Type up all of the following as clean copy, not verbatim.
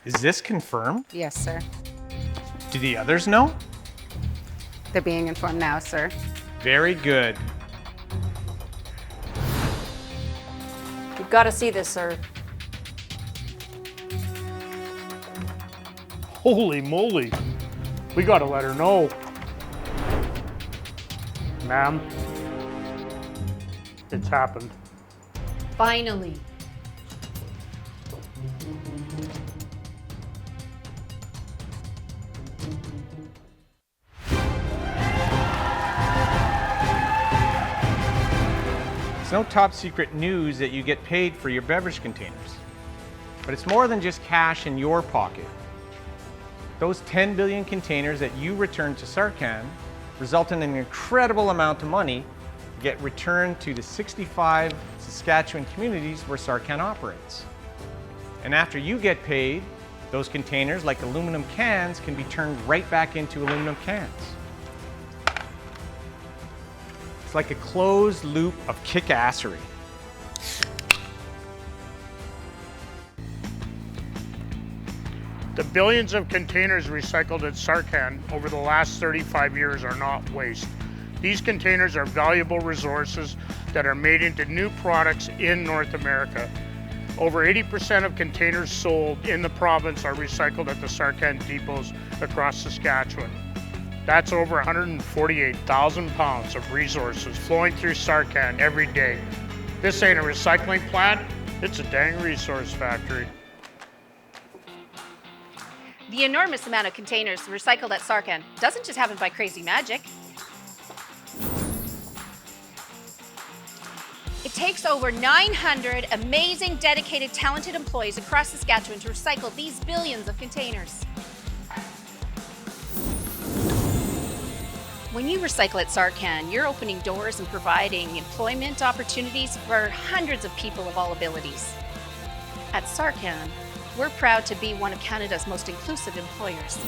Is this confirmed? Yes, sir. Do the others know? They're being informed now, sir. Very good. You've got to see this, sir. Holy moly. We gotta let her know. Ma'am, it's happened. Finally. It's no top secret news that you get paid for your beverage containers. But it's more than just cash in your pocket. Those 10 billion containers that you return to SARCAN result in an incredible amount of money get returned to the 65 Saskatchewan communities where SARCAN operates. And after you get paid, those containers, like aluminum cans, can be turned right back into aluminum cans. It's like a closed loop of kick-assery. The billions of containers recycled at SARCAN over the last 35 years are not waste. These containers are valuable resources that are made into new products in North America. Over 80% of containers sold in the province are recycled at the SARCAN depots across Saskatchewan. That's over 148,000 pounds of resources flowing through SARCAN every day. This ain't a recycling plant, it's a dang resource factory. The enormous amount of containers recycled at SARCAN doesn't just happen by crazy magic. It takes over 900 amazing, dedicated, talented employees across Saskatchewan to recycle these billions of containers. When you recycle at SARCAN, you're opening doors and providing employment opportunities for hundreds of people of all abilities. At SARCAN, we're proud to be one of Canada's most inclusive employers.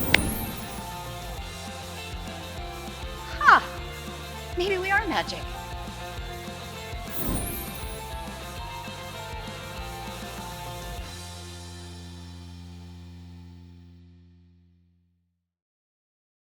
Maybe we are magic.